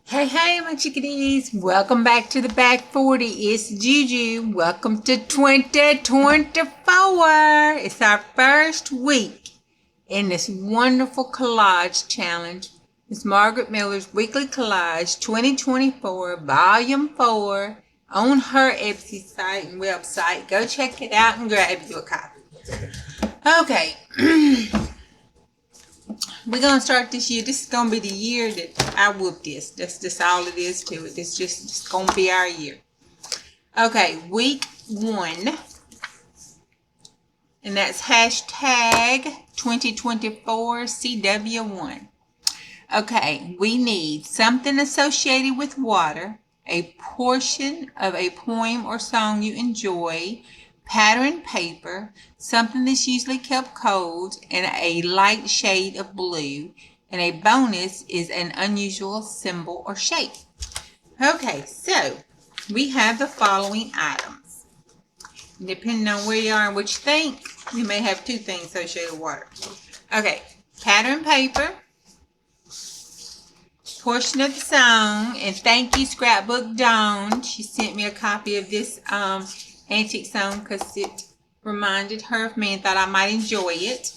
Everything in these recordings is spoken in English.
Hey, my chickadees. Welcome back to the Back 40. It's Juju. Welcome to 2024. It's our first week in this wonderful collage challenge. It's Margarete Miller's Weekly Collage 2024, Volume 4, on her Etsy site and website. Go check it out and grab you a copy. Okay. We're going to start this year. This is going to be the year that I whoop this. That's just all it is to it. It's just going to be our year. Okay, week 1. And that's hashtag 2024 CW1. Okay, we need something associated with water, a portion of a poem or song you enjoy, pattern paper, something that's usually kept cold, and a light shade of blue. And a bonus is an unusual symbol or shape. Okay, so we have the following items. Depending on where you are and what you think, you may have 2 things associated with water. Okay, pattern paper, portion of the song, and thank you Scrapbook Dawn. She sent me a copy of this antique song because it reminded her of me and thought I might enjoy it.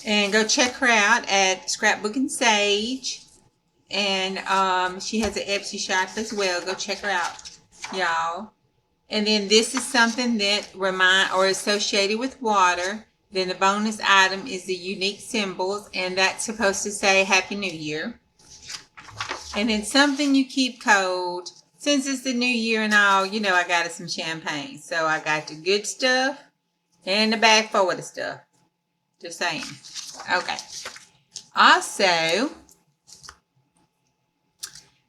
And go check her out at Scrapbook and Sage. And she has an Etsy shop as well. Go check her out, y'all. And then this is something that associated with water. Then the bonus item is the unique symbols, and that's supposed to say Happy New Year. And then something you keep cold. Since it's the new year and all, you know I got some champagne. So I got the good stuff and the back forward stuff. Just saying. Okay. Also,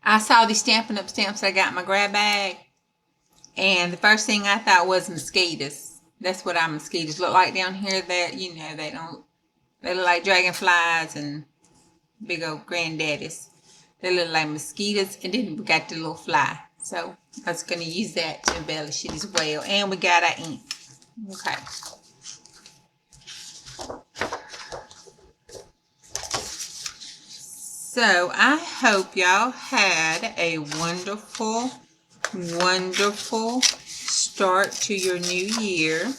I saw these Stampin' Up! Stamps I got in my grab bag. And the first thing I thought was mosquitoes. That's what our mosquitoes look like down here. That they look like dragonflies and big old granddaddies. They look like mosquitoes, and then we got the little fly. So I was going to use that to embellish it as well. And we got our ink. Okay. So I hope y'all had a wonderful, wonderful start to your new year.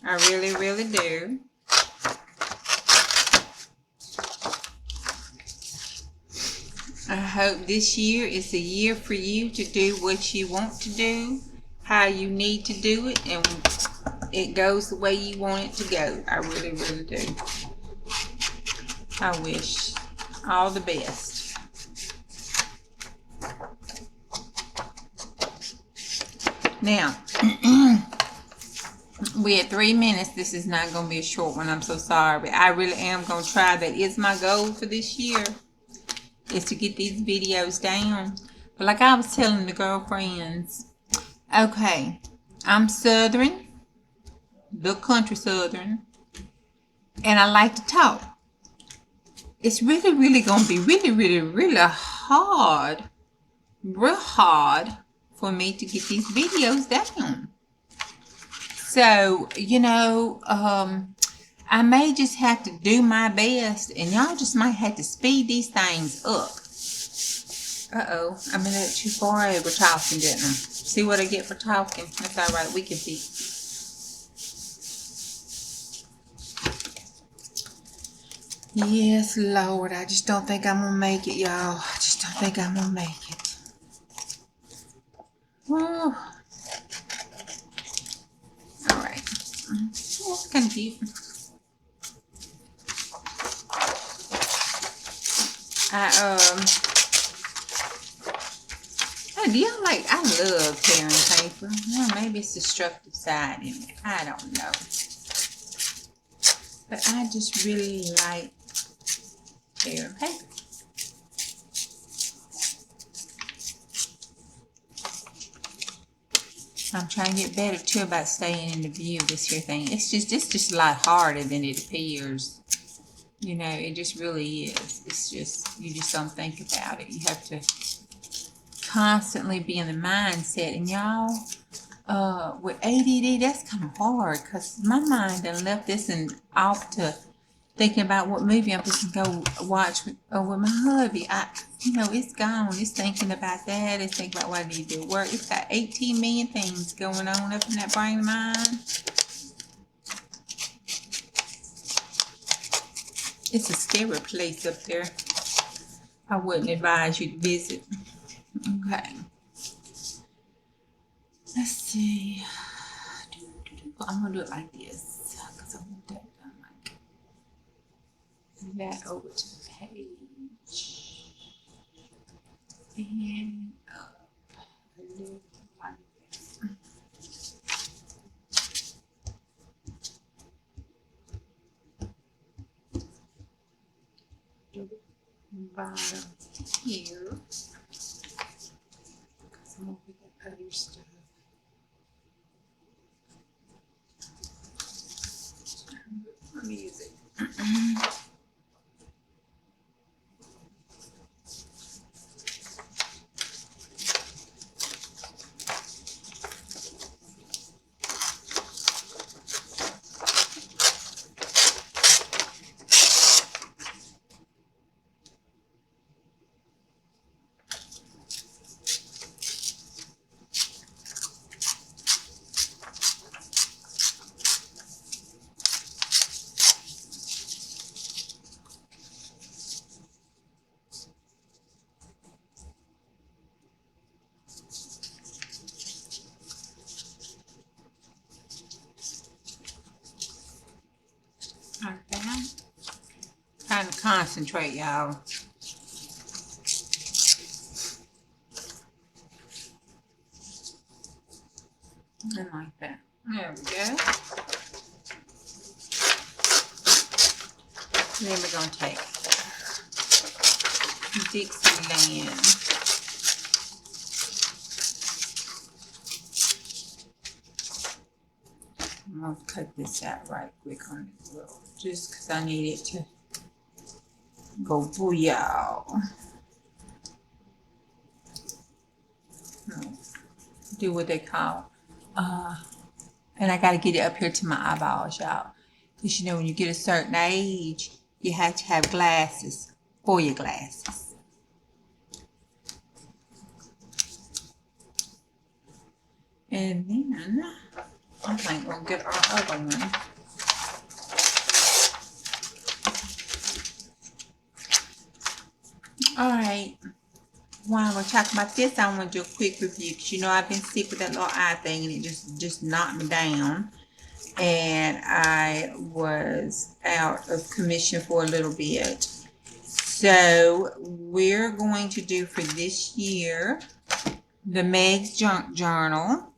I really, really do. I hope this year is a year for you to do what you want to do, how you need to do it, and it goes the way you want it to go. I really, really do. I wish all the best. Now, we at 3 minutes. This is not going to be a short one. I'm so sorry. But I really am going to try. That is my goal for this year, is to get these videos down. But like I was telling the girlfriends, okay, I'm Southern, the country Southern, and I like to talk. It's really, really going to be really, really, really hard, real hard for me to get these videos down. So, I may just have to do my best, and y'all just might have to speed these things up. Uh-oh, I'm a little too far over talking, didn't I? See what I get for talking? That's all right, we can fix. Yes, Lord, I just don't think I'm going to make it, y'all. I just don't think I'm going to make it. Whoa. All right. That's kind of cute. Do y'all like, I love tearing paper. Well, maybe it's destructive side in it. I don't know. But I just really like tearing paper. I'm trying to get better too about staying in the view of this here thing. It's just a lot harder than it appears. You know, it just really is. It's just, you just don't think about it. You have to constantly be in the mindset. And y'all, with ADD, that's kind of hard, because my mind done left this and off to thinking about what movie I'm supposed to go watch with my hubby. It's gone. It's thinking about that. It's thinking about what I need to do at work. It's got 18 million things going on up in that brain of mine. It's a scary place up there. I wouldn't advise you to visit. Okay. Let's see. I'm going to do it like this because I want that done like that over to the page. And up a little like that. Bottom here. Because I'm going to get other stuff. Music. Like that. Trying to concentrate, y'all. And like that. There we go. And then we're going to take Dixieland. I'm going to cut this out right quick on this roll, just because I need it to go booyah. Do what they call, and I got to get it up here to my eyeballs, y'all. Because when you get a certain age, you have to have glasses for your glasses. And then I think we'll get our other one. Alright, while we're talking about this, I want to do a quick review because I've been sick with that little eye thing and it just knocked me down. And I was out of commission for a little bit. So we're going to do for this year the Meg's Junk Journal.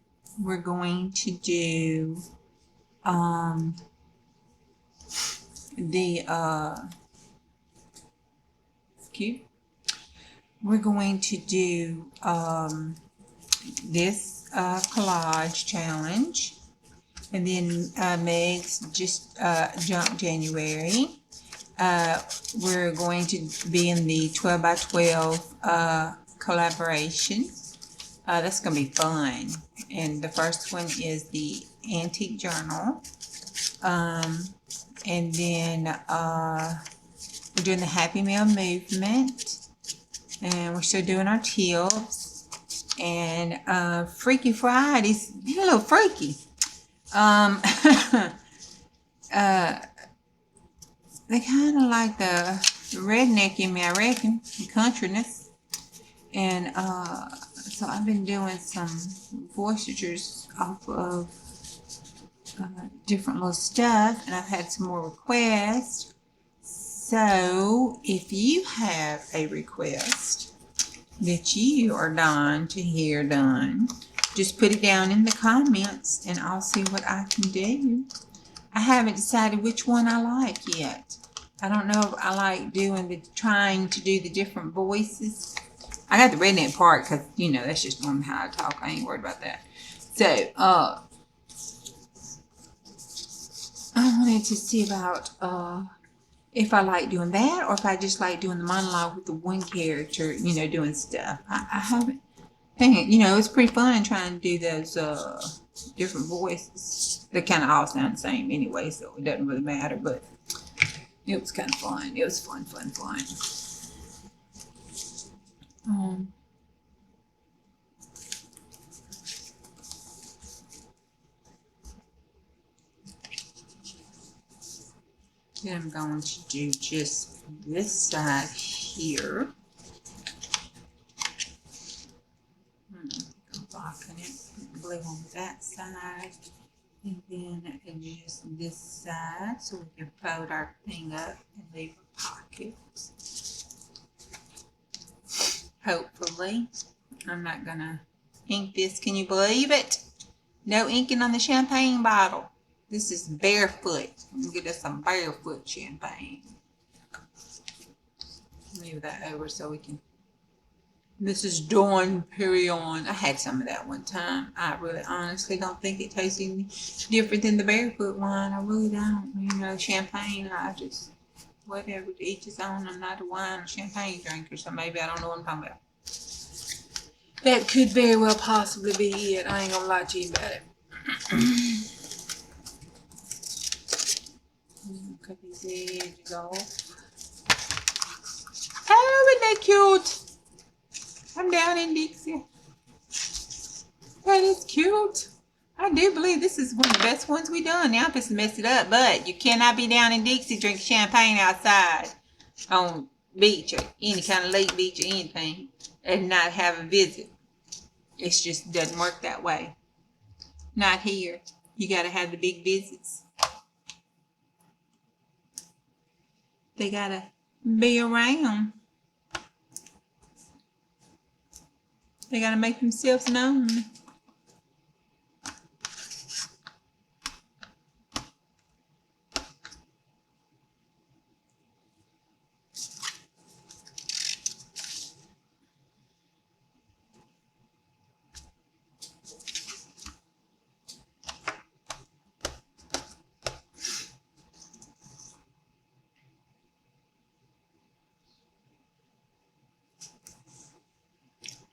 We're going to do we're going to do this collage challenge, and then Meg's just Junk January. We're going to be in the 12 by 12 collaboration. That's going to be fun. And the first one is the Antique Journal. And then we're doing the Happy Mail movement. And we're still doing our tips. And Freaky Fridays. You're a little freaky. They kind of like the redneck in me, I reckon. The countryness. And so I've been doing some voicers off of different little stuff, and I've had some more requests. So if you have a request that you are dying to hear done, just put it down in the comments and I'll see what I can do. I haven't decided which one I like yet. I don't know if I like trying to do the different voices. I got the redneck part because, that's just normally how I talk. I ain't worried about that. So, I wanted to see about if I like doing that or if I just like doing the monologue with the one character, doing stuff. I haven't. It's pretty fun trying to do those different voices. They kind of all sound the same anyway, so it doesn't really matter. But It was kind of fun. It was fun. Then I'm going to do just this side here. Go blocking it. Put blue on that side. And then just this side so we can fold our thing up and leave a pocket. Hopefully. I'm not gonna ink this. Can you believe it? No inking on the champagne bottle. This is barefoot. Let me get us some barefoot champagne. Move that over so we can. This is Dawn Perignon. I had some of that one time. I really honestly don't think it tastes any different than the barefoot wine. I really don't. You know, champagne, I just, whatever, to each his own. I'm not a wine or champagne drinker, so maybe I don't know what I'm talking about. That could very well possibly be it. I ain't gonna lie to you about it. Cut these edges off. Oh, isn't that cute? I'm down in Dixie. That is cute. I do believe this is one of the best ones we done. Now I'm just mess it up, but you cannot be down in Dixie drinking champagne outside on beach or any kind of lake beach or anything and not have a visit. It just doesn't work that way. Not here. You got to have the big visits. They got to be around. They got to make themselves known.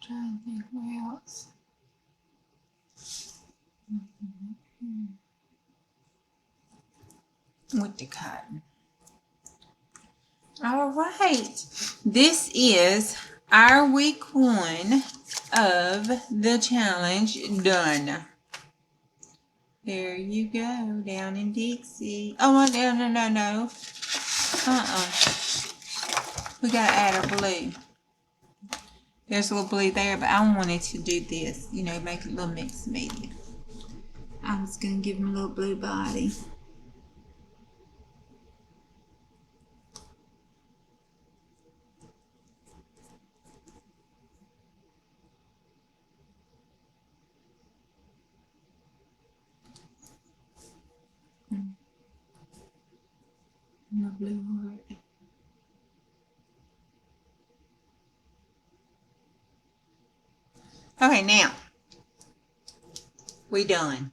Trying to think where else. With the cotton. All right. This is our week 1 of the challenge done. There you go, down in Dixie. Oh, no. We gotta add our blue. There's a little blue there, but I wanted to do this, you know, make it a little mixed media. I was gonna give him a little blue body. My blue heart. Okay, now we done.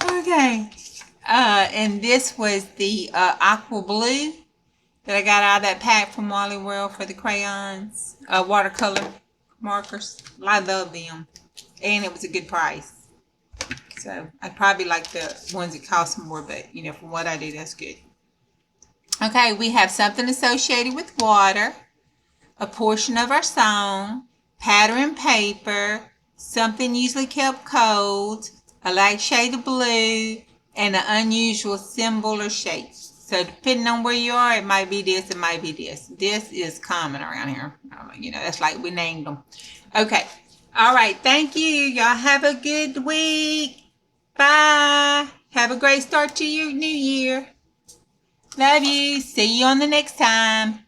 Okay, and this was the aqua blue that I got out of that pack from Wally World for the crayons, watercolor markers. I love them, and it was a good price. So I probably like the ones that cost more, but you know, from what I do, that's good. Okay, we have something associated with water, a portion of our song, pattern paper, something usually kept cold, a light shade of blue, and an unusual symbol or shape. So depending on where you are, it might be this, it might be this. This is common around here. You know, that's like we named them. Okay. All right. Thank you. Y'all have a good week. Bye. Have a great start to your new year. Love you. See you on the next time.